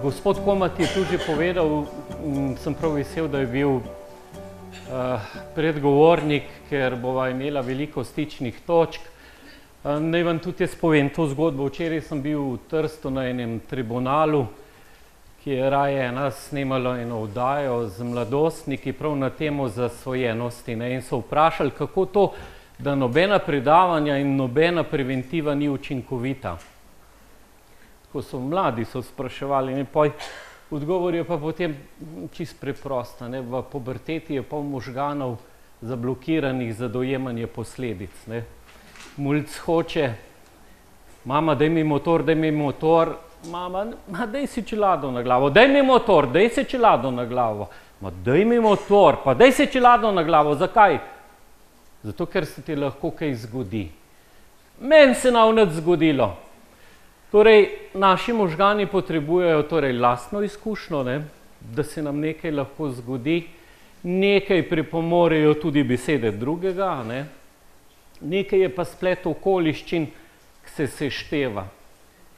Gospod Komat je tu že povedal, sem prav vesel, da je bil predgovornik, ker bova imela veliko stičnih točk. Naj vam tudi jaz povem to zgodbo. Včeraj sem bil v Trstu na enem tribunalu, ki je raje nas snemalo eno oddajo z mladostniki prav na temo zasvojenosti. In so vprašali, kako to, da nobena predavanja in nobena preventiva ni učinkovita. Ko so mladi so spraševali, odgovor je pa potem čisto preprosta. V puberteti je pol možganov zablokiranih za dojemanje posledic. Mulc hoče, mama, daj mi motor, mama, daj si čelado na glavo, daj mi motor, daj si čelado na glavo, daj mi motor, pa daj si čelado na glavo, zakaj? Zato, ker se ti lahko kaj zgodi. Meni se nav nič zgodilo. Torej, naši možgani potrebujejo lastno izkušnjo, da se nam nekaj lahko zgodi, nekaj pripomorejo tudi besede drugega, nekaj je pa splet okoliščin, ki se sešteva.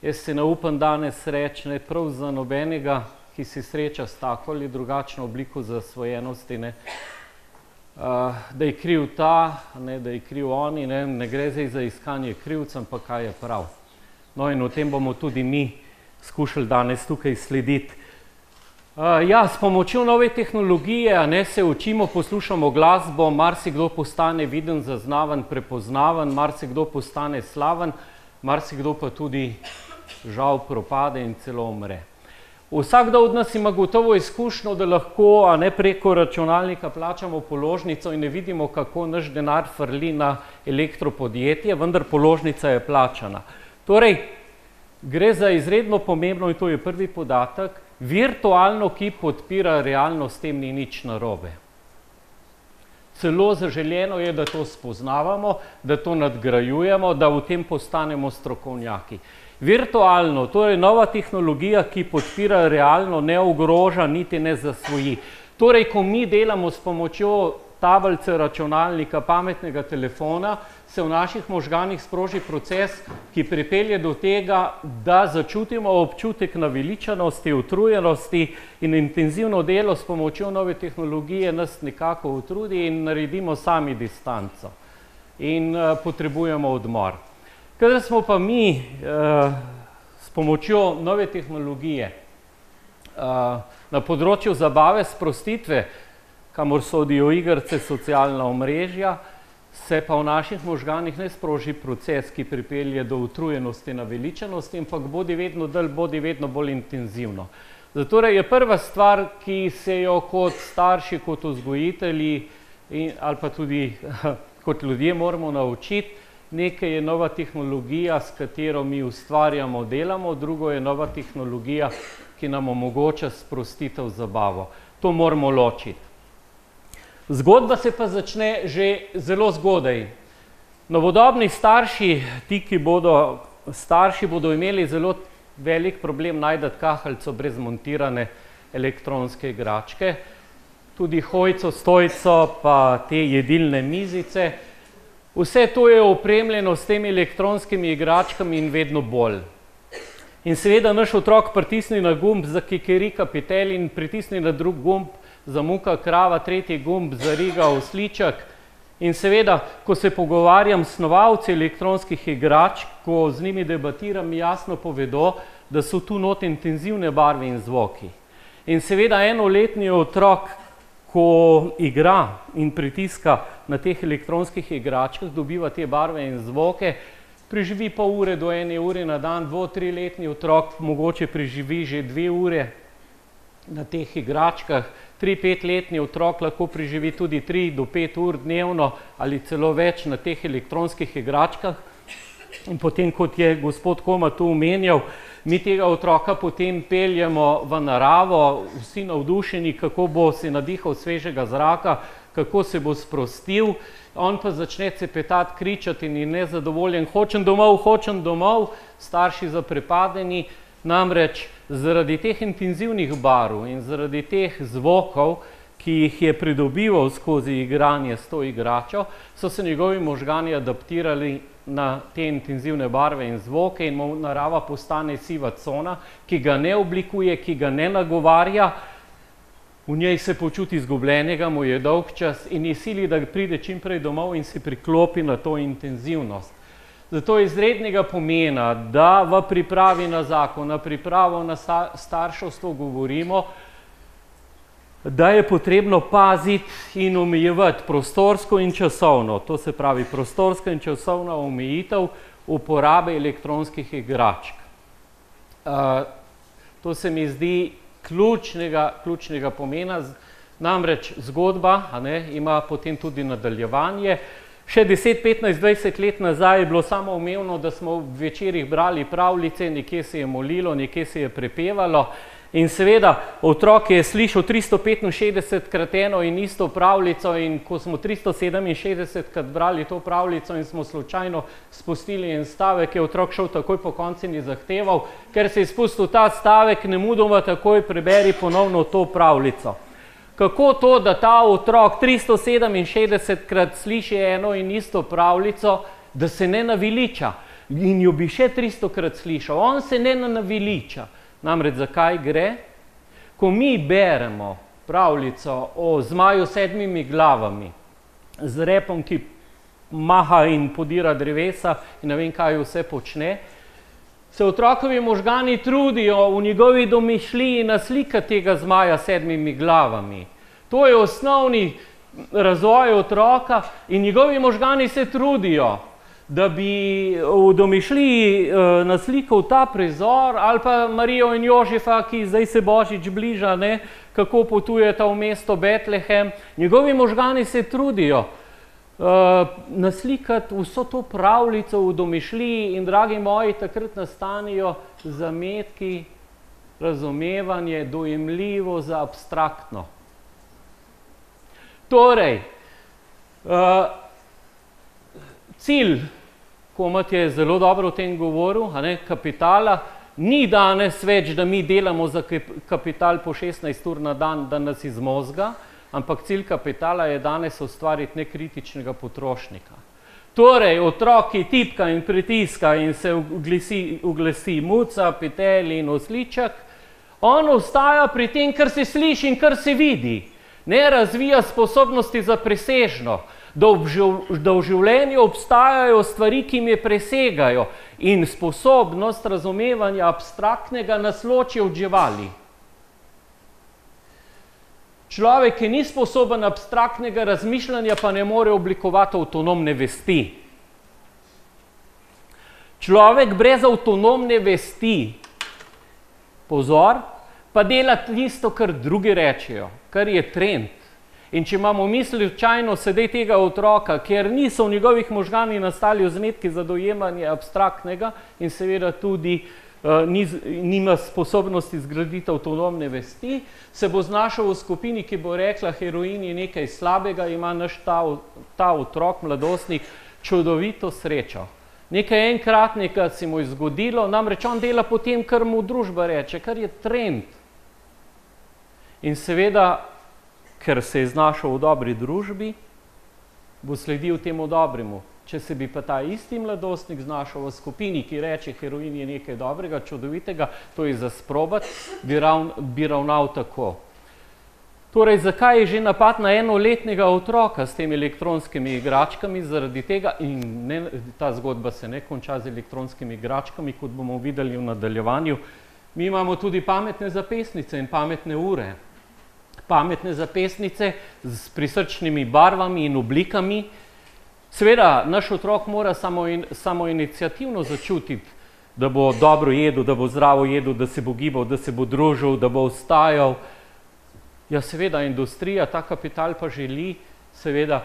Jaz se ne upam danes reči, prav za nobenega, ki se sreča s tako ali drugačno obliko zasvojenosti, da je kriv ta, da je kriv oni, ne gre zdaj za iskanje krivca, ampak kaj je prav. No in o tem bomo tudi mi skušali danes tukaj slediti. S pomočjo nove tehnologije se učimo, poslušamo glasbo, marsikdo postane viden, zaznaven, prepoznaven, marsikdo postane slaven, marsikdo pa tudi žal propade in celo umre. Vsakdo od nas ima gotovo izkušnjo, da lahko preko računalnika plačamo položnico in ne vidimo, kako naš denar frli na elektropodjetje, vendar položnica je plačana. Torej, gre za izredno pomembno, in to je prvi podatek, virtualno, ki podpira realnost, s tem ni nič narobe. Celo zaželeno je, da to spoznavamo, da to nadgrajujemo, da v tem postanemo strokovnjaki. Virtualno, torej nova tehnologija, ki podpira realno, ne ogroža, niti ne zasvoji. Torej, ko mi delamo s pomočjo tablice, računalnika, pametnega telefona, se v naših možganih sproži proces, ki pripelje do tega, da začutimo občutek naveličanosti, utrujenosti in intenzivno delo s pomočjo nove tehnologije nas nekako utrudi in naredimo sami distanco. In potrebujemo odmor. Kadar smo pa mi s pomočjo nove tehnologije na področju zabave, sprostitve, kamor sodijo igrice, socialna omrežja, se pa v naših možganih ne sproži proces, ki pripelje do utrujenosti, naveličanosti, ampak bodi vedno dalj, bodi vedno bolj intenzivno. Zatorej je prva stvar, ki se jo kot starši, kot vzgojitelji ali pa tudi kot ljudje moramo naučiti, nekaj je nova tehnologija, s katero mi ustvarjamo, delamo, drugo je nova tehnologija, ki nam omogoča sprostitev, zabavo. To moramo ločiti. Zgodba se pa začne že zelo zgodaj. Novodobni starši, ti, ki bodo starši, bodo imeli zelo velik problem najti kahlico brez montirane elektronske igračke. Tudi hojco, stojco, pa te jedilne mizice. Vse to je opremljeno s temi elektronskimi igračkami in vedno bolj. In seveda naš otrok pritisne na gumb za kikerika petelj in pritisne na drug gumb zamuka krava, tretji gumb zariga osliček. In seveda, ko se pogovarjam s snovalci elektronskih igračk, ko z njimi debatiram, mi jasno povedo, da so tu not intenzivne barve in zvoki. In seveda enoletni otrok, ko igra in pritiska na teh elektronskih igračkah, dobiva te barve in zvoke, preživi pol ure do 1 ure na dan, 2-3-letni otrok mogoče preživi že 2 ure na teh igračkah, 3-5-letni otrok lahko preživi tudi 3 do 5 ur dnevno ali celo več na teh elektronskih igračkah. In potem, kot je gospod Koma tu omenjal, mi tega otroka potem peljemo v naravo, vsi navdušeni, kako bo se nadihal svežega zraka, kako se bo sprostil, on pa začne cepetati, kričati in je nezadovoljen, hočem domov, starši zaprepadeni, namreč zaradi teh intenzivnih barv in zaradi teh zvokov ki jih je pridobival skozi igranje s to igračo, so se njegovi možgani adaptirali na te intenzivne barve in zvoke in mu narava postane siva cona, ki ga ne oblikuje, ki ga ne nagovarja, v njej se počuti izgubljenega, mu je dolg čas in je sili, da pride čim prej domov in se priklopi na to intenzivnost. Zato je izrednega pomena, da v pripravi na zakon, na pripravo na starševstvo govorimo, da je potrebno paziti in omejevati prostorsko in časovno, to se pravi prostorska in časovna omejitev uporabe elektronskih igračk. To se mi zdi ključnega pomena, namreč zgodba ima potem tudi nadaljevanje. Še 10, 15, 20 let nazaj je bilo samoumevno, da smo v večerih brali pravljice, nekje se je molilo, nekje se je prepevalo. In seveda, otrok je slišal 365krat eno in isto pravljico in ko smo 367krat brali to pravljico in smo slučajno spustili en stavek, je otrok šel takoj po koncu in je zahteval, ker se je spustil ta stavek, nemudoma takoj preberi ponovno to pravljico. Kako to, da ta otrok 367krat sliši eno in isto pravljico, da se ne naveliča in jo bi še 300krat slišal, on se ne naveliča. Namreč zakaj gre? Ko mi beremo pravljico o zmaju s 7 glavami, z repom, ki maha in podira drevesa in ne vem, kaj vse počne, se otrokovi možgani trudijo v njegovi domišljiji naslikati tega zmaja s 7 glavami. To je osnovni razvoj otroka in njegovi možgani se trudijo, da bi v domišljiji naslikal ta prizor, ali pa Marijo in Jožefa, ki zdaj se Božič bliža, kako potujeta v mesto Betlehem. Njegovi možgani se trudijo naslikati vso to pravljico v domišljiji in, dragi moji, takrat nastanejo zametki, razumevanje, dojemljivo za abstraktno. Torej, cilj, Komat je zelo dobro o tem govoril, kapitala, ni danes več, da mi delamo za kapital po 16 ur na dan, da nas izmozga, ampak cilj kapitala je danes ustvariti nekritičnega potrošnika. Torej, otrok, ki tipka in pritiska in se uglasi muca, petelj in osliček, on ostaja pri tem, kar se sliši in kar se vidi. Ne razvija sposobnosti za presežno, da v življenju obstajajo stvari, ki me presegajo in sposobnost razumevanja abstraktnega nas loči od živali. Človek, ki ni sposoben abstraktnega razmišljanja, pa ne more oblikovati avtonomne vesti. Človek brez avtonomne vesti, pozor, pa dela tisto, kar drugi rečejo, kar je trend. In če imamo v misli slučajno sedaj tega otroka, ker niso v njegovih možganih nastali vzmetki za dojemanje abstraktnega in seveda tudi nima sposobnosti zgraditi avtonomne vesti, se bo znašel v skupini, ki bo rekla, heroin je nekaj slabega, ima naš ta otrok, mladostnik, čudovito srečo. Nekaj enkratnega se mu je zgodilo, namreč on dela po tem, kar mu družba reče, kar je trend. In seveda, ker se je znašel v dobri družbi, bo sledil temu dobremu. Če se bi pa ta isti mladostnik znašel v skupini, ki reče, heroin je nekaj dobrega, čudovitega, to je za sprobati, bi ravnal tako. Torej, zakaj je že napad na enoletnega otroka s temi elektronskimi igračkami? Zaradi tega, in ta zgodba se ne konča z elektronskimi igračkami, kot bomo videli v nadaljevanju, mi imamo tudi pametne zapestnice in pametne ure. Pametne zapestnice s prisrčnimi barvami in oblikami. Seveda, naš otrok mora samoiniciativno začutiti, da bo dobro jedel, da bo zdravo jedel, da se bo gibal, da se bo družil, da bo vstajal. Ja, seveda, industrija, ta kapital pa želi, seveda,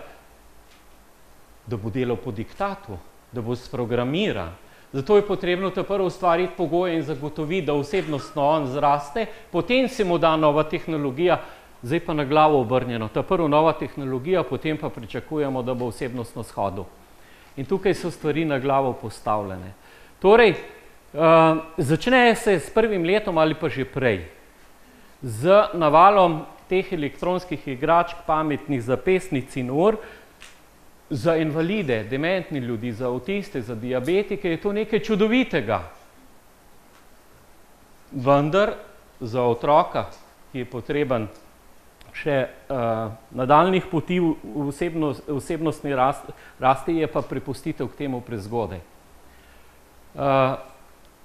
da bo delal po diktatu, da bo sprogramiran. Zato je potrebno prvo ustvariti pogoje in zagotoviti, da osebnostno on zraste, potem se mu da nova tehnologija, zdaj pa na glavo obrnjeno. Ta prvo nova tehnologija, potem pa pričakujemo, da bo osebnostno shodil. In tukaj so stvari na glavo postavljene. Torej, začne se s prvim letom ali pa že prej, z navalom teh elektronskih igračk, pametnih zapestnic in ur, za invalide, dementni ljudi, za avtiste, za diabetike je to nekaj čudovitega. Vendar za otroka, ki je potreben še nadaljnjih poti v osebnostni rasti, je pa prepustitev k temu prezgodaj.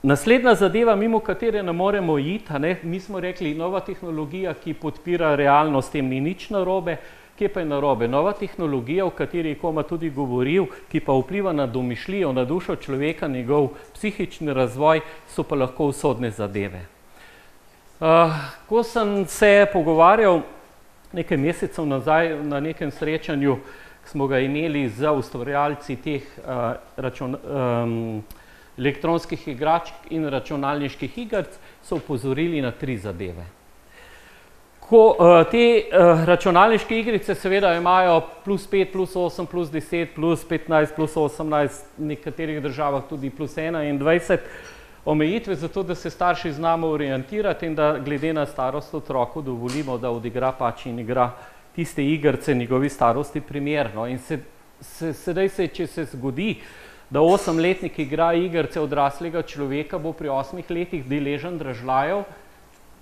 Naslednja zadeva, mimo katere ne moremo iti, mi smo rekli, nova tehnologija, ki podpira realnost, s tem ni nič narobe. Kje pa je narobe? Nova tehnologija, o kateri je Koma tudi govoril, ki pa vpliva na domišljijo, na dušo človeka, njegov psihični razvoj, so pa lahko usodne zadeve. Ko sem se pogovarjal nekaj mesecev nazaj na nekem srečanju, smo ga imeli z ustvarjalci teh elektronskih igračk in računalniških igric, so opozorili na 3 zadeve. Te računalniške igrice seveda imajo +5, +8, +10, +15, +18, v nekaterih državah tudi +21 omejitve, zato da se starši znamo orientirati in da glede na starost otroku dovolimo, da odigra pač in igra tiste igrice njegovi starosti primerno. In sedaj če se zgodi, da 8-letnik igra igrice odraslega človeka, bo pri 8 letih deležen dražljajev,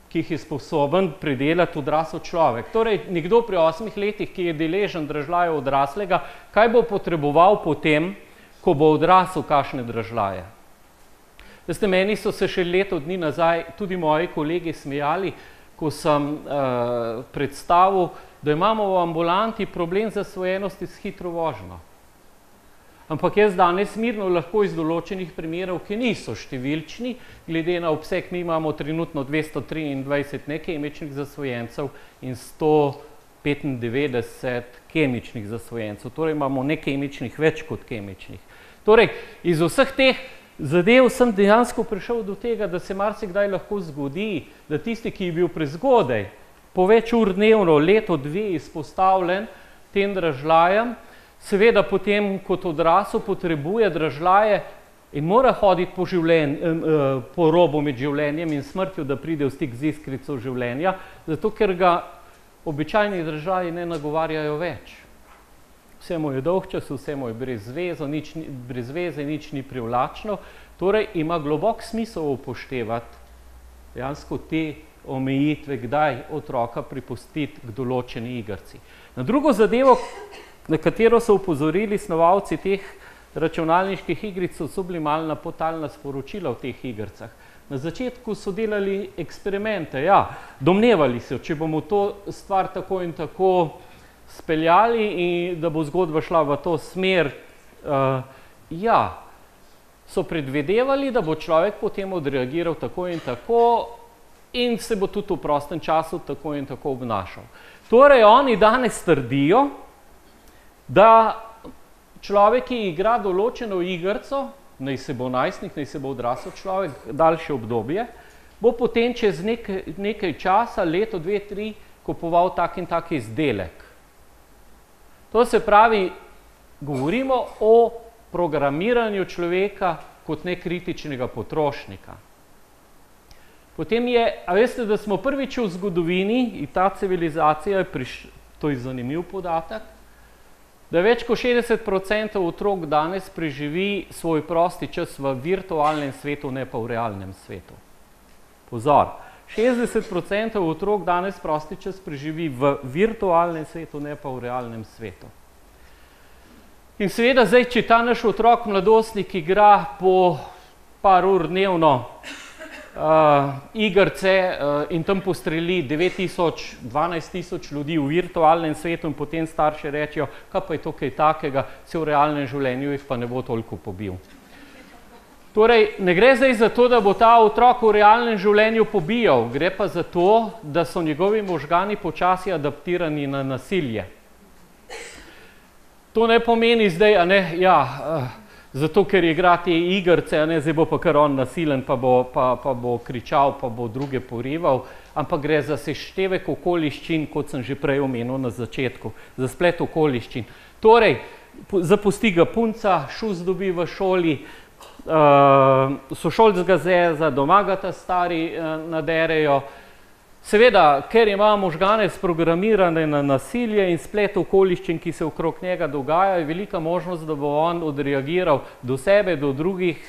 ki jih je sposoben predelati odrasel človek. Torej, nekdo pri 8 letih, ki je deležen dražljajev odraslega, kaj bo potreboval potem, ko bo odrasel, kakšne dražljaje? Veste, meni so se še leto dni nazaj tudi moji kolegi smejali, ko sem predstavil, da imamo v ambulanti problem zasvojenosti s hitro vožnjo. Ampak jaz danes mirno lahko iz določenih primerov, ki niso številčni, glede na obseg, mi imamo trenutno 223 nekemičnih zasvojencev in 195 kemičnih zasvojencev. Torej imamo nekemičnih več kot kemičnih. Torej, iz vseh teh zadev sem dejansko prišel do tega, da se marsikdaj lahko zgodi, da tisti, ki je bil prezgodaj, po več ur dnevno, leto, 2 izpostavljen tem dražljajem, seveda potem kot odrasel potrebuje dražljaje in mora hoditi po robu med življenjem in smrtjo, da pride v stik z iskrico življenja, zato ker ga običajni dražljaji ne nagovarjajo več. Vse mu je dolgčas, vse mu je brez veze, nič ni privlačno, torej ima globok smisel upoštevati dejansko te omejitve, kdaj otroka pripustiti k določeni igrici. Na drugo zadevo, na katero so upozorili snovalci teh računalniških igric, so sublimalna potalna sporočila v teh igricah. Na začetku so delali eksperimente, domnevali so, če bomo to stvar tako in tako speljali in da bo zgodba šla v to smer, so predvidevali, da bo človek potem odreagiral tako in se bo tudi v prostem času tako in tako obnašal. Torej, oni danes trdijo, da človek, ki igra določeno igrico, naj se bo najstnik, naj se bo odrasel človek, daljše obdobje, bo potem čez nekaj časa, leto, 2, 3, kupoval tak in tak izdelek. To se pravi, govorimo o programiranju človeka kot nekritičnega potrošnika. Potem je, a veste, da smo prvič v zgodovini, in ta civilizacija, to je zanimiv podatek, da več kot 60% otrok danes preživi svoj prosti čas v virtualnem svetu, ne pa v realnem svetu. Pozor, 60% otrok danes prosti čas preživi v virtualnem svetu, ne pa v realnem svetu. In seveda zdaj, če ta naš otrok, mladostnik, igra po par ur dnevno igrice in tam postreli 9 000, 12 000 ljudi v virtualnem svetu in potem starši rečejo, kaj pa je to kaj takega, se v realnem življenju jih pa ne bo toliko pobil. Torej, ne gre zdaj za to, da bo ta otrok v realnem življenju pobijal, gre pa za to, da so njegovi možgani počasi adaptirani na nasilje. To ne pomeni zdaj, zato ker igra te igrice, zdaj bo pa kar on nasilen, pa bo kričal, pa bo druge porival, ampak gre za seštevek okoliščin, kot sem že prej omenil na začetku, za splet okoliščin. Torej, zapusti ga punca, šus dobi v šoli, sošolc ga zeza, doma ga ta stari naderejo, Seveda, ker ima možgane sprogramirane na nasilje in splet okoliščin, ki se okrog njega dogaja, je velika možnost, da bo on odreagiral do sebe, do drugih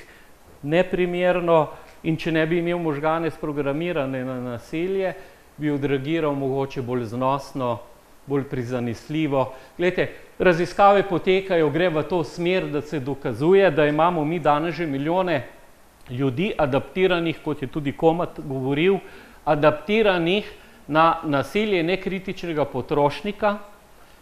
neprimerno, in če ne bi imel možgane sprogramirane na nasilje, bi odreagiral mogoče bolj znosno, bolj prizanesljivo. Glejte, raziskave potekajo, gre v to smer, da se dokazuje, da imamo mi danes že milijone ljudi adaptiranih, kot je tudi Komat govoril, adaptiranih na nasilje nekritičnega potrošnika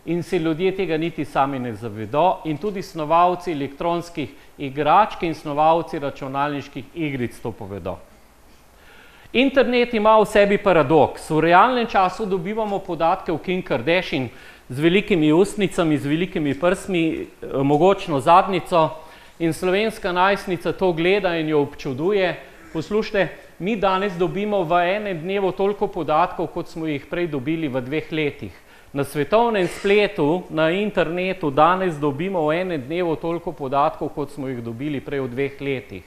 in se ljudje tega niti sami ne zavedo, in tudi snovalci elektronskih igračk in snovalci računalniških igric to povedo. Internet ima v sebi paradoks. V realnem času dobivamo podatke o Kim Kardashian z velikimi ustnicami, z velikimi prsmi, mogočno zadnjico, in slovenska najstnica to gleda in jo občuduje. Poslušajte, mi danes dobimo v enem dnevu toliko podatkov, kot smo jih prej dobili v 2 letih. Na svetovnem spletu, na internetu danes dobimo v enem dnevu toliko podatkov, kot smo jih dobili prej v 2 letih.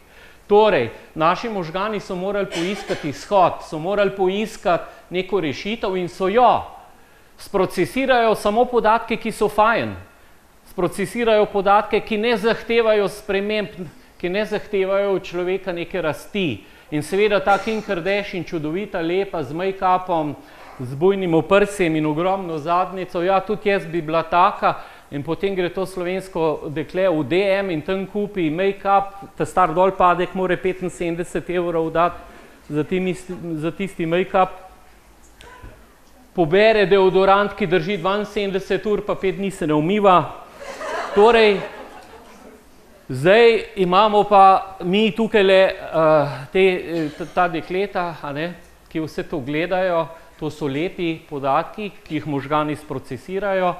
Torej, naši možgani so morali poiskati izhod, so morali poiskati neko rešitev in so jo. Sprocesirajo samo podatke, ki so fajn. Sprocesirajo podatke, ki ne zahtevajo sprememb, ki ne zahtevajo od človeka neke rasti. In seveda ta Kim Kardashian, čudovita, lepa, z make-upom, z bujnim oprsjem in ogromno zadnjico, ja, tudi jaz bi bila taka, in potem gre to slovensko dekle v DM in tam kupi make-up, ta star dol padek mora 75 € dati za tisti make-up, pobere deodorant, ki drži 72 ur, pa 5 dni se ne umiva. Torej, zdaj imamo pa mi tukaj ta dekleta, ki vse to gledajo, to so lepi podatki, ki jih možgani sprocesirajo.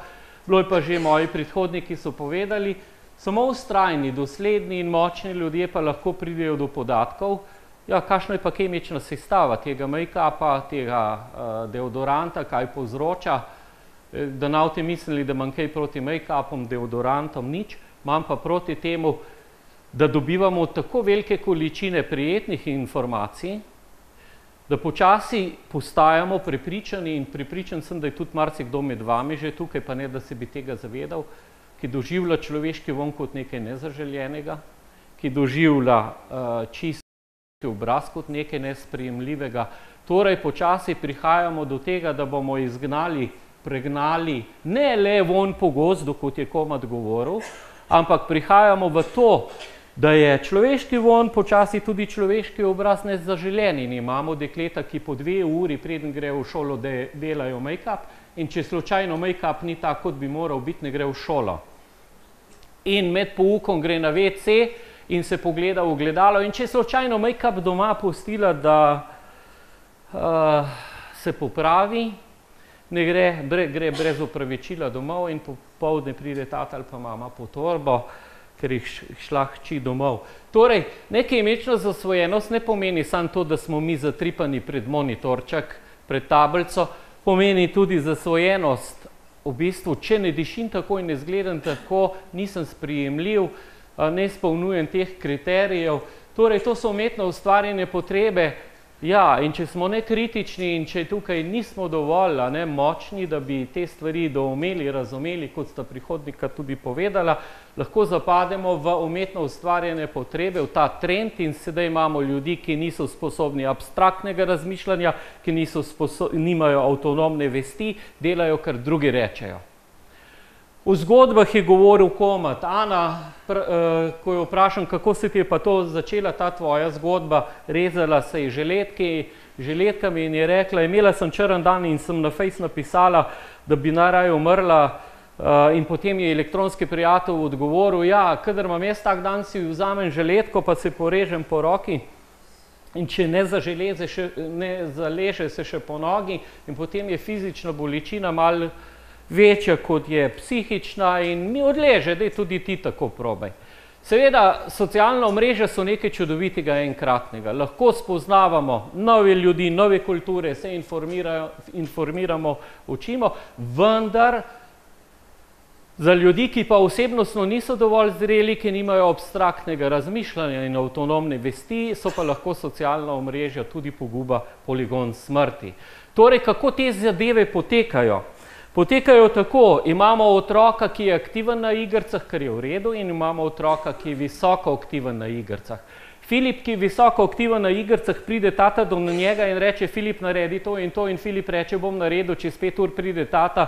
Bilo je pa že moji predhodniki so povedali, samo vztrajni, dosledni in močni ljudje pa lahko pridejo do podatkov, ja, kakšna je pa kemična sestava tega make-upa, tega deodoranta, kaj povzroča. Da ne boste mislili, da imam kaj proti make-upom, deodorantom, nič, imam pa proti temu, da dobivamo tako velike količine prijetnih informacij, da počasi postajamo prepričani, in prepričan sem, da je tudi marsikdo med vami že tukaj, pa ne, da se bi tega zavedal, ki doživlja človeški vonj kot nekaj nezaželjenega, ki doživlja čisti obraz kot nekaj nesprejemljivega. Torej, počasi prihajamo do tega, da bomo izgnali, pregnali ne le vonj po gozdu, kot je Komat govoril, ampak prihajamo v to, da je človeški vonj počasi tudi človeški obraz nezaželen, in imamo dekleta, ki po 2 uri, preden grejo v šolo, delajo make-up, in če slučajno make-up ni tak, kot bi moral biti, ne gre v šolo. In med poukom gre na WC in se pogleda v ogledalo, in če slučajno make-up doma pustila, da se popravi, ne gre brez opravičila domov in popoldne pride tata ali pa mama po torbo, ker jih šla hči domov. Torej, nekemična zasvojenost ne pomeni samo to, da smo mi zatripani pred monitorček, pred tablico, pomeni tudi zasvojenost. V bistvu, če ne dišim tako in ne izgledam tako, nisem sprejemljiv, ne izpolnjujem teh kriterijev. Torej, to so umetno ustvarjene potrebe. Ja, in če smo nekritični in če tukaj nismo dovolj močni, da bi te stvari doumeli, razumeli, kot sta prihodnika tudi povedala, lahko zapademo v umetno ustvarjene potrebe, v ta trend, in sedaj imamo ljudi, ki niso sposobni abstraktnega razmišljanja, ki nimajo avtonomne vesti, delajo, kar drugi rečejo. V zgodbah je govoril Komat. Ana, ko jo vprašam, kako se ti je pa to začela, ta tvoja zgodba, rezala se je želetkami in je rekla, imela sem črn dan in sem na Face napisala, da bi najraje umrla, in potem je elektronski prijatelj odgovoril, ja, kadar imam jaz tak dan, si vzamem želetko, pa se porežem po roki, in če ne zaleže se še po nogi, in potem je fizična bolečina malo večja, kot je psihična, in mi odleže, da je tudi ti tako probaj. Seveda, socialna omrežja so nekaj čudovitega enkratnega. Lahko spoznavamo nove ljudi, nove kulture, se informiramo, učimo, vendar Za ljudi, ki pa osebnostno niso dovolj zreli, ki nimajo abstraktnega razmišljanja in avtonomne vesti, so pa lahko socialna omrežja tudi poguba, poligon smrti. Torej, kako te zadeve potekajo? Potekajo tako, imamo otroka, ki je aktiven na igricah, kar je v redu, in imamo otroka, ki je visoko aktiven na igricah. Filip, ki je visoko aktiven na igricah, pride tata do njega in reče, Filip, naredi to, in Filip reče, bom naredil, čez 5 ur pride tata,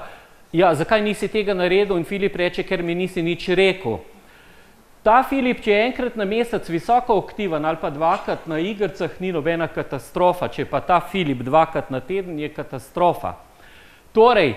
ja, zakaj nisi tega naredil? In Filip reče, ker mi nisi nič rekel. Ta Filip, če je enkrat na mesec visoko aktiven ali pa 2-krat na igricah, ni nobena katastrofa. Če pa ta Filip 2-krat na teden, je katastrofa. Torej,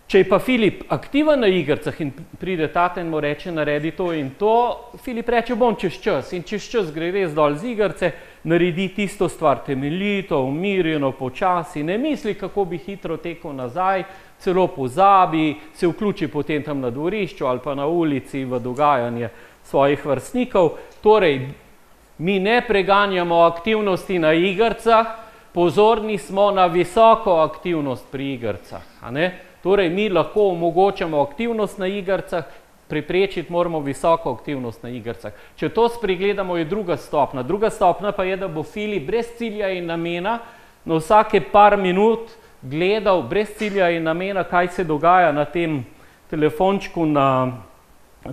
če je pa Filip aktiven na igricah in pride tata in mu reče, naredi to in to, Filip reče, bom čez čas. In čez čas gre res dol z igrice, naredi tisto stvar temeljito, umirjeno, počasi, ne misli, kako bi hitro tekel nazaj, celo pozabi, se vključi potem tam na dvorišču ali pa na ulici v dogajanje svojih vrstnikov. Torej, mi ne preganjamo aktivnosti na igricah, pozorni smo na visoko aktivnost pri igricah. Torej, mi lahko omogočamo aktivnost na igricah, preprečiti moramo visoko aktivnost na igricah. Če to spregledamo, je druga stopnja. Druga stopnja pa je, da bo Filip brez cilja in namena na vsake par minut gledal brez cilja in namena, kaj se dogaja na tem telefončku, na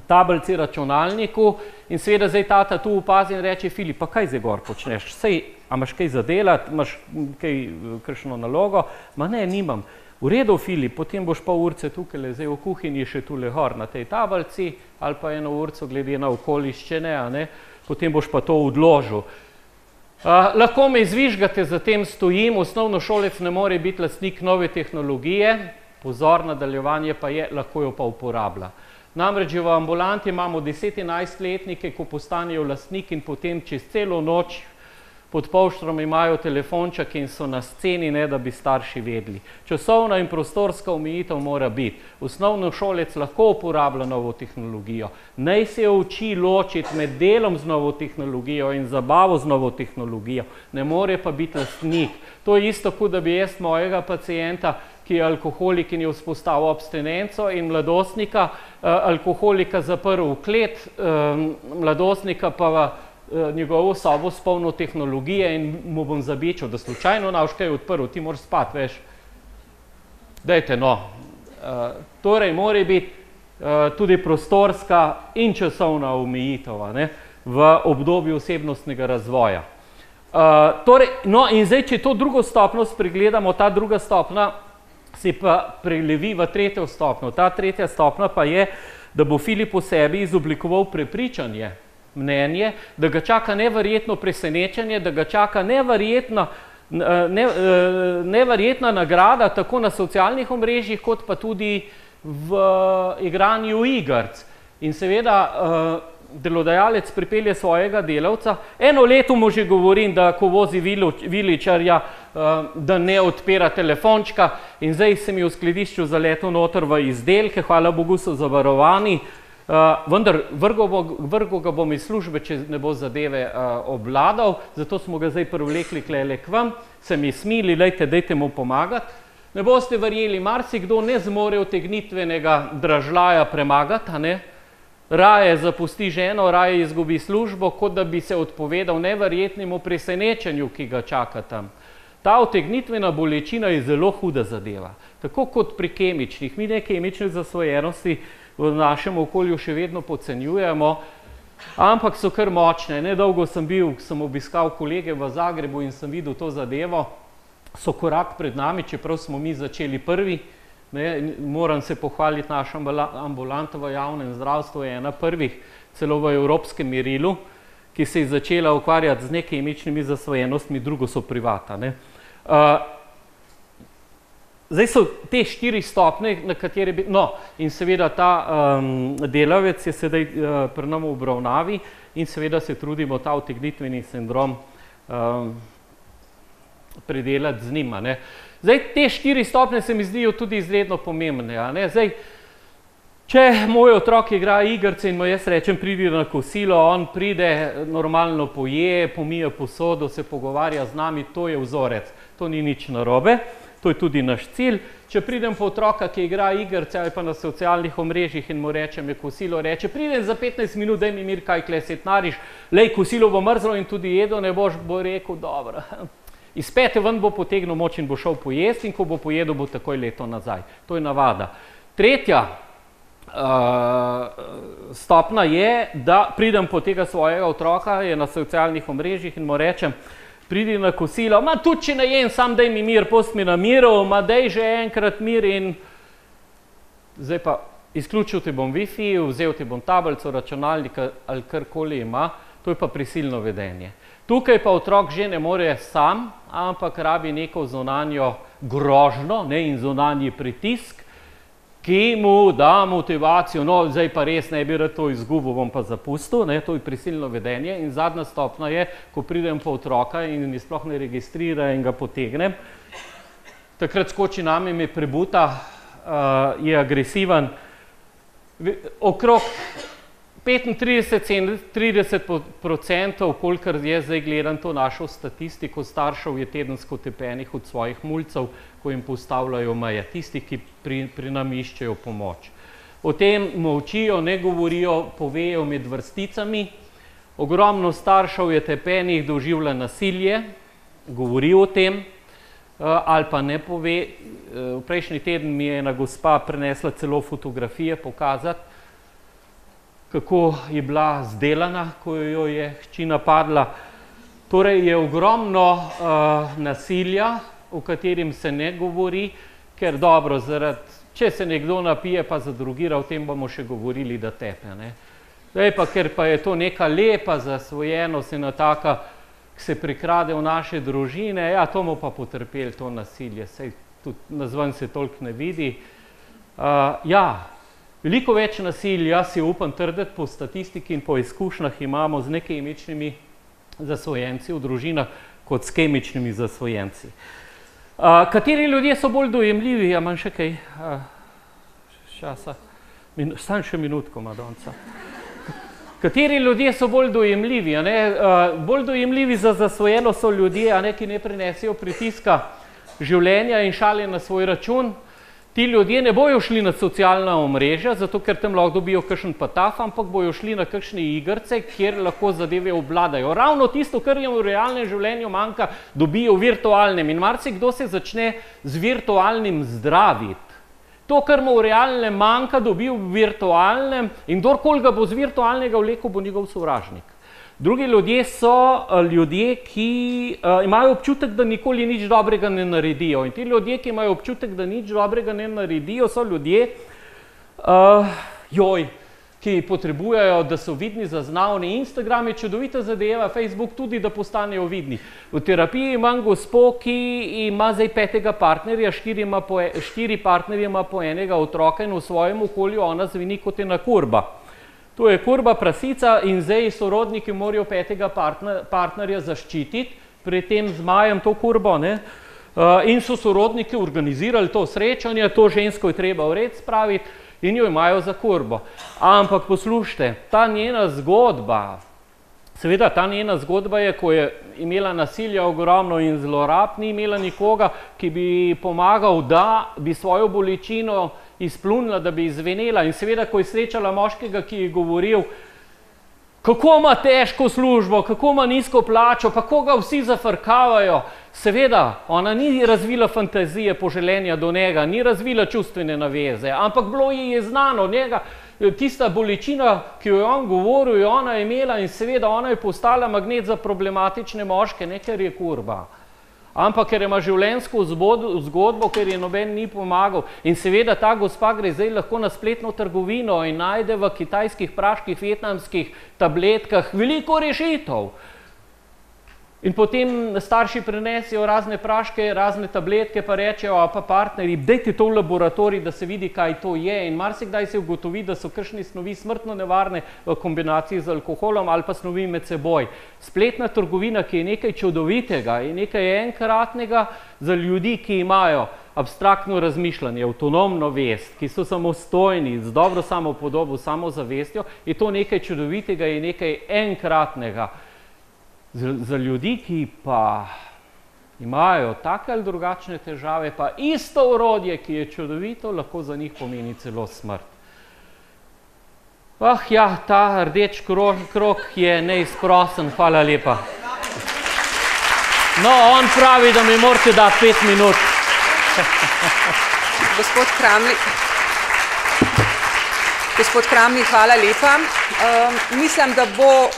tablici računalniku, in seveda zdaj tata tu opazi in reče, Filip, pa kaj zdaj gor počneš? Sej, a imaš kaj za delati, imaš kaj, kakšno nalogo? Ma ne, nimam. V redu, Filip, potem boš pa urce tukaj, zdaj v kuhinji še tule gor na tej tablici, ali pa eno urco glede na okoliščine, potem boš pa to odložil. Lahko me izvižgate, za tem stojim, osnovnošolec ne more biti lastnik nove tehnologije, pozor, nadaljevanje pa je, lahko jo pa uporablja. Namreč v ambulanti imamo 10-11-letnike, ko postanejo lastnik in potem čez celo noč pod polštrom imajo telefonček in so na sceni, ne da bi starši vedeli. Časovna in prostorska omejitev mora biti. Osnovnošolec lahko uporablja novo tehnologijo. Naj se uči ločiti med delom z novo tehnologijo in zabavo z novo tehnologijo. Ne more pa biti lastnik. To je isto, kot da bi jaz mojega pacienta, ki je alkoholik in je vzpostavil abstinenco, in mladostnika, alkoholika zaprl v klet, mladostnika pa njegovo sobo s polno tehnologije in mu bom zabečal, da slučajno naš kaj odprl, ti moraš spati, veš. Dajte, no. Torej, mora biti tudi prostorska in časovna omejitev v obdobju osebnostnega razvoja. Torej, no in zdaj, če to drugo stopnjo spregledamo, ta druga stopnja se pa prelevi v tretjo stopnjo. Ta tretja stopnja pa je, da bo Filip v sebi izoblikoval prepričanje, mnenje, da ga čaka neverjetno presenečenje, da ga čaka neverjetna nagrada tako na socialnih omrežjih, kot pa tudi v igranju igric. In seveda delodajalec pripelje svojega delavca. Eno leto mu že govorim, da ko vozi viličarja, da ne odpira telefončka, in zdaj se mi v skladišču zaletel noter v izdelke, hvala Bogu so zavarovani, vendar vrgo ga bom iz službe, če ne bo zadeve obvladal, zato smo ga zdaj privlekli klele k vam, se mi smili, lejte, dajte mu pomagati. Ne boste verjeli, marsikdo ne zmore utegnitvenega dražljaja premagati, raje zapusti ženo, raje izgubi službo, kot da bi se odpovedal neverjetnemu presenečenju, ki ga čaka tam. Ta utegnitvena bolečina je zelo huda zadeva, tako kot pri kemičnih. Mi ne kemične zasvojenosti v našem okolju še vedno podcenjujemo, ampak so kar močne. Nedolgo sem obiskal kolege v Zagrebu in sem videl to zadevo, so korak pred nami, čeprav smo mi začeli prvi. Moram se pohvaliti, naša ambulanta v javnem zdravstvu je ena prvih, celo v evropskem merilu, ki se je začela ukvarjati z nekemičnimi zasvojenostmi, drugo so privata. Zdaj so te 4 stopnje, na katere bi... No, in seveda ta delavec je sedaj pri nam v obravnavi in seveda se trudimo ta utegnitveni sindrom predelati z njima. Zdaj, te 4 stopnje se mi zdijo tudi izredno pomembne. Zdaj, če moj otrok igra igrice in mu jaz rečem, pridi na kosilo, on pride, normalno poje, pomije posodo, se pogovarja z nami, to je vzorec, to ni nič narobe. to je tudi naš cilj. Če pridem po otroka, ki igra igrice ali pa na socialnih omrežjih in mu rečem, je kosilo, reče, pridem za 15 minut, daj mi mir, kaj kle setnariš, lej, kosilo bo mrzlo in tudi jedo ne boš, bo rekel, dobro. Iz pete ven bo potegnil moč in bo šel pojesti in ko bo pojedel, bo takoj leto nazaj. To je navada. Tretja stopna je, da pridem po tega svojega otroka, je na socialnih omrežjih in mu rečem, pridi na kosilo, ma tudi če ne jem, sam daj mi mir, pusti mi na miru, ma daj že enkrat mir in zdaj pa izključil ti bom Wi-Fi, vzel ti bom tablico, računalnika ali karkoli ima, to je pa prisilno vedenje. Tukaj pa otrok že ne more sam, ampak rabi neko zunanjo grožnjo in zunanji pritisk, ki mu da motivacijo, no zdaj pa res ne bi rad to izgubil, bom pa zapustil, to je prisilno vedenje. In zadnja stopna je, ko pridem po otroka in mi sploh ne registrira in ga potegnem, takrat skoči name, me prebuta, je agresiven, okrog 35–30%, kolikor je zdaj gledam to našo statistiko, staršev je tedensko tepenih od svojih mulcev, ko jim postavljajo meje, tisti, ki pri nam iščejo pomoč. O tem molčijo, ne govorijo, povejo med vrsticami. Ogromno staršev je tepenih, doživlja nasilje, govori o tem, ali pa ne pove. V prejšnji teden mi je ena gospa prinesla celo fotografije pokazati, kako je bila zdelana, ko jo je hči napadla. Torej je ogromno nasilja, o katerim se ne govori, ker dobro, če se nekdo napije pa zadrugira, o tem bomo še govorili, da tepe. Zdaj pa, ker pa je to neka lepa zasvojenost, ena taka, ki se prikrade v naše družine, ja, to bomo pa potrpeli, to nasilje, sej tudi nazvan se toliko ne vidi. Ja, veliko več nasilja, si upam trditi, po statistiki in po izkušnjah imamo z nekemičnimi zasvojenci v družinah, kot s kemičnimi zasvojenci. Kateri ljudje so bolj dojemljivi? Ja, imam še kaj časa? Samo še minutko, Madonca. Kateri ljudje so bolj dojemljivi? Bolj dojemljivi za zasvojeno so ljudje, ki ne prinesijo pritiska življenja in šale na svoj račun. Ti ljudje ne bojo šli na socialna omrežja, zato ker tam lahko dobijo kakšen pataf, ampak bojo šli na kakšne igrice, kjer lahko zadeve obvladajo. Ravno tisto, kar jim v realnem življenju manjka, dobijo v virtualnem. In marsikdo se začne z virtualnim zdraviti. To, kar mu v realnem manjka, dobi v virtualnem in kdorkoli ga bo z virtualnega vlekel, bo njegov sovražnik. Drugi ljudje so ljudje, ki imajo občutek, da nikoli nič dobrega ne naredijo. In ti ljudje, ki imajo občutek, da nič dobrega ne naredijo, so ljudje, ki potrebujejo, da so vidni, zaznavni. Instagram je čudovita zadeva, Facebook tudi, da postanejo vidni. V terapiji imam gospo, ki ima zdaj 5. partnerja, 4 partnerje ima po enega otroka in v svojem okolju ona zveni kot ena kurba. To je kurba prasica in zdaj sorodniki morajo 5. partnerja zaščititi, pred tem zmajem to kurbo, in so sorodniki organizirali to srečanje, to žensko je treba v red spraviti in jo imajo za kurbo. Ampak poslušajte, ta njena zgodba, seveda ta njena zgodba je, ko je imela nasilja ogromno in zlorab, ni imela nikoga, ki bi pomagal, da bi svojo bolečino izplunila, da bi izvenela. In seveda, ko je srečala moškega, ki je govoril, kako ima težko službo, kako ima nizko plačo, pa koga vsi zafrkavajo. Seveda, ona ni razvila fantazije, poželenja do njega, ni razvila čustvene naveze, ampak bilo ji je znano njega, tista bolečina, ki jo je on govoril, je ona imela in seveda ona je postala magnet za problematične moške, ne ker je kurba, ampak ker ima življenjsko zgodbo, ker je noben ni pomagal. In seveda ta gospa gre zdaj lahko na spletno trgovino in najde v kitajskih praških, vietnamskih tabletkah veliko rešitev. In potem starši prinesijo razne praške, razne tabletke, pa rečejo, pa partnerji, dajte to v laboratorij, da se vidi, kaj to je. In marsikdaj se ugotovi, da so kakšne snovi smrtno nevarne v kombinaciji z alkoholom ali pa snovi med seboj. Spletna trgovina, ki je nekaj čudovitega in nekaj enkratnega za ljudi, ki imajo abstraktno razmišljanje, avtonomno vest, ki so samostojni, z dobro samopodobo, samozavestjo, je to nekaj čudovitega in nekaj enkratnega. Za ljudi, ki pa imajo take ali drugačne težave, pa isto orodje, ki je čudovito, lahko za njih pomeni celo smrt. Ah ja, ta rdeč krog je neizprosen, hvala lepa. No, on pravi, da mi morate dati 5 minut. Gospod Kramli, hvala lepa. Mislim, da bo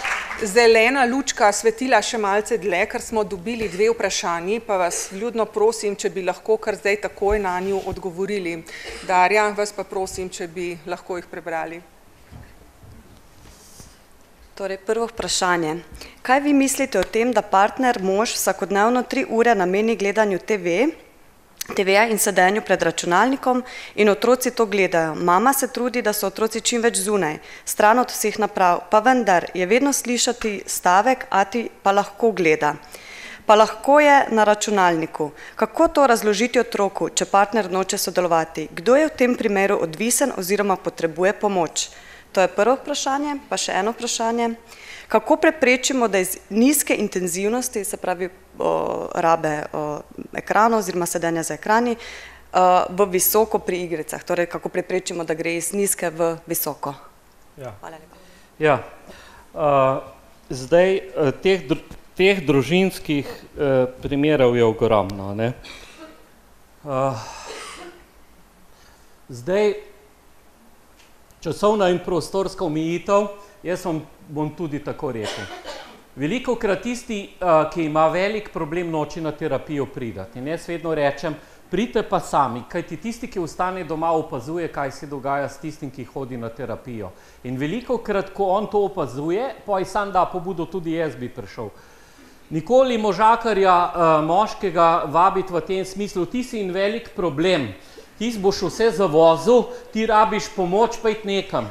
zelena lučka svetila še malce dlje, ker smo dobili 2 vprašanji, pa vas vljudno prosim, če bi lahko kar zdaj takoj na nju odgovorili. Darja, vas pa prosim, če bi lahko jih prebrali. Torej, prvo vprašanje. Kaj vi mislite o tem, da partner, mož vsakodnevno 3 ure nameni gledanju TV-ja in sedenju pred računalnikom in otroci to gledajo? Mama se trudi, da so otroci čim več zunaj, stran od vseh naprav, pa vendar je vedno slišati stavek, ati pa lahko gleda. Pa lahko je na računalniku. Kako to razložiti otroku, če partner noče sodelovati? Kdo je v tem primeru odvisen oziroma potrebuje pomoč? To je prvo vprašanje, pa še eno vprašanje. Kako preprečimo, da iz nizke intenzivnosti, se pravi rabe ekranov oziroma sedenja za ekrani, v visoko pri igricah? Torej, kako preprečimo, da gre iz nizke v visoko? Hvala lepa. Ja, zdaj teh družinskih primerov je ogromno, ne. Zdaj, časovna in prostorska omejitev, jaz vam bom tudi tako rekel. Velikokrat tisti, ki ima velik problem, noče na terapijo priti. In jaz vedno rečem, pridite pa sami, kajti tisti, ki ostane doma, opazuje, kaj se dogaja s tistim, ki hodi na terapijo. In velikokrat, ko on to opazuje, pa je sam da pobudo, tudi jaz bi prišel. Nikoli možakarja moškega vabiti v tem smislu, ti si in velik problem, ti boš vse zavozil, ti rabiš pomoč, pa iti nekam.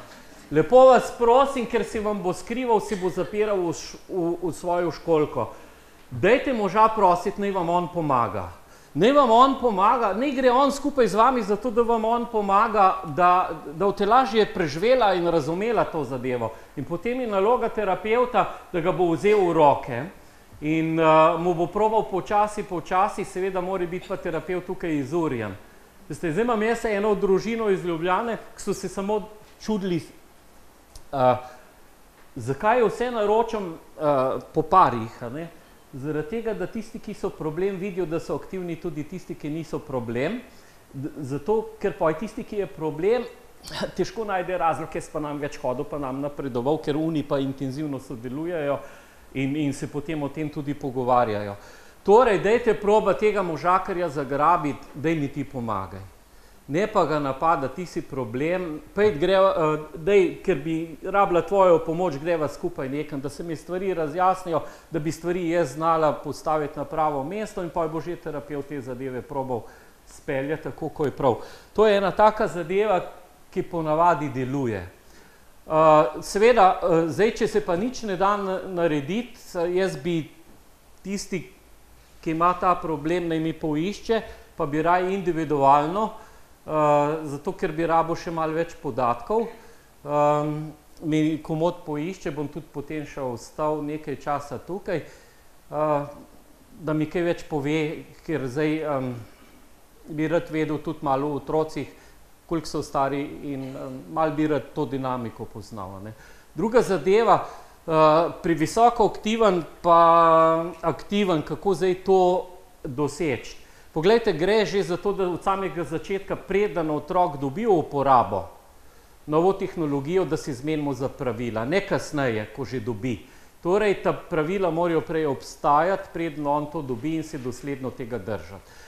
Lepo vas prosim, ker si vam bo skrival, si bo zapiral v svojo školko. Dajte moža prositi, naj vam on pomaga. Naj vam on pomaga, naj gre on skupaj z vami, zato da vam on pomaga, da boste lažje preživela in razumela to zadevo. In potem je naloga terapevta, da ga bo vzel v roke in mu bo probal počasi, seveda mora biti pa terapevt tukaj izurjen. Zdaj imam jaz eno družino iz Ljubljane, ki so se samo čudili, zakaj vse naročam po parih. Zaradi tega, da tisti, ki so problem, vidijo, da so aktivni tudi tisti, ki niso problem. Zato, ker pa je tisti, ki je problem, težko najde razlog, jaz pa nam več hodil, pa nam napredoval, ker oni pa intenzivno sodelujejo in se potem o tem tudi pogovarjajo. Torej, dajte proba tega možakarja zagrabiti, daj mi ti pomagaj. Ne pa ga napada, ti si problem, ker bi rabila tvojo pomoč, greva skupaj nekam, da se mi stvari razjasnijo, da bi stvari jaz znala postaviti na pravo mesto in pa bo že terapevt te zadeve probal speljati tako, ko je prav. To je ena taka zadeva, ki ponavadi deluje. Seveda, zdaj, če se pa nič ne da narediti, jaz bi tisti, ki ima ta problem, naj mi poišče, pa bi raje individualno, zato ker bi rabo še malo več podatkov. Mi komod poišče, bom tudi potem še ostal nekaj časa tukaj, da mi kaj več pove, ker zdaj bi rad vedel tudi malo o otrocih, koliko so stari in malo bi rad to dinamiko poznal. Druga zadeva, pri visoko aktiven pa aktiven, kako zdaj to doseči. Poglejte, gre že za to, da od samega začetka, preden otrok dobi uporabo novo tehnologijo, da si zmenimo za pravila, ne kasneje, ko že dobi. Torej, ta pravila morajo prej obstajati, preden on to dobi in se dosledno tega držati.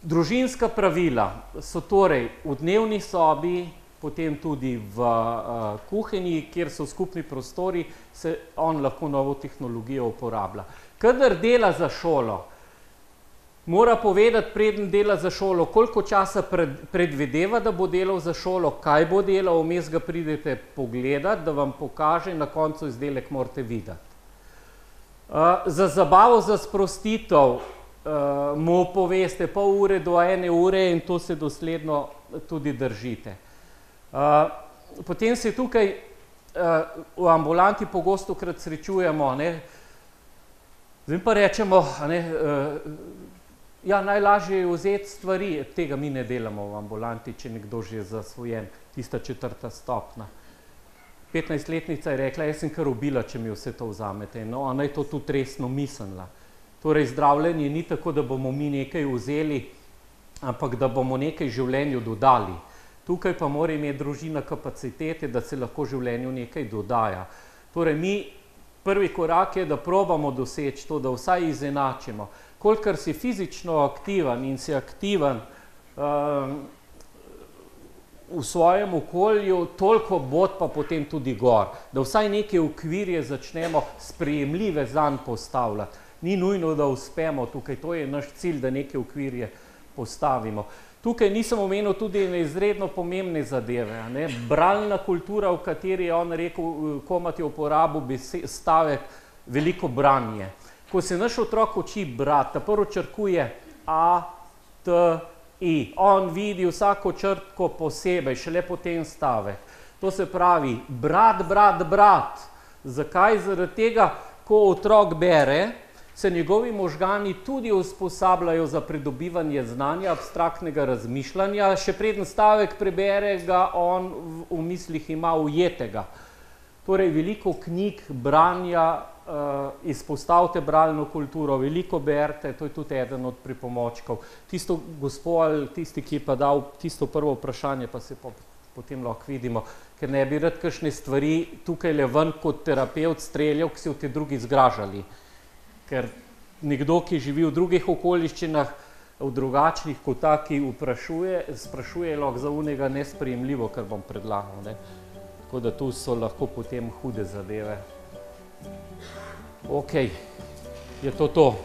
Družinska pravila so torej v dnevni sobi, potem tudi v kuhinji, kjer so skupni prostori, se on lahko novo tehnologijo uporablja. Kadar dela za šolo, mora povedati, preden dela za šolo, koliko časa predvideva, da bo delal za šolo, kaj bo delal, vmes ga pridete pogledati, da vam pokaže, na koncu izdelek morate videti. Za zabavo, za sprostitev mu poveste pol ure do 1 ure in to se dosledno tudi držite. Potem se tukaj v ambulanti pogostokrat srečujemo, Zdaj pa rečemo, ja, najlažje je vzeti stvari, tega mi ne delamo v ambulanti, če nekdo že zasvojen, tista 4. stopnja. 15-letnica je rekla, jaz sem kar ubila, če mi vse to vzamete. No, ona je to tudi resno mislila. Torej, zdravljenje ni tako, da bomo mi nekaj vzeli, ampak da bomo nekaj življenju dodali. Tukaj pa mora imeti družina kapacitete, da se lahko življenju nekaj dodaja. Torej, mi prvi korak je, da probamo doseči to, da vsaj izenačimo. Kolikor si fizično aktiven in si aktiven v svojem okolju, toliko bod pa potem tudi gor. Da vsaj neke okvirje začnemo sprejemljive zanj postavljati. Ni nujno, da uspemo tukaj, to je naš cilj, da neke okvirje postavimo. Tukaj nisem omenil tudi izredno pomembne zadeve. Bralna kultura, v kateri je on rekel, Komat je uporabil stavek veliko branje. Ko se naš otrok uči brati, ta prvo črkuje A, T, I. On vidi vsako črtko posebej, šele potem stavek. To se pravi, brat, brat, brat. Zakaj? Zaradi tega, ko otrok bere, se njegovi možgani tudi usposabljajo za pridobivanje znanja, abstraktnega razmišljanja, še preden stavek prebere, ga on v mislih ima ujetega. Torej, veliko knjig, branja, izpostavite bralno kulturo, veliko berete, to je tudi eden od pripomočkov. Tisto gospod ali tisti, ki je pa dal tisto prvo vprašanje, pa se potem lahko vidimo, ker ne bi rad kakšne stvari tukaj le ven kot terapevt streljal, ki se v te drugi zgražali. Ker nekdo, ki živi v drugih okoliščinah, v drugačnih kot ta, ki sprašuje lahko za unega nesprejemljivo, kar bom predlagal. Tako da tu so lahko potem hude zadeve. Ok, je to to.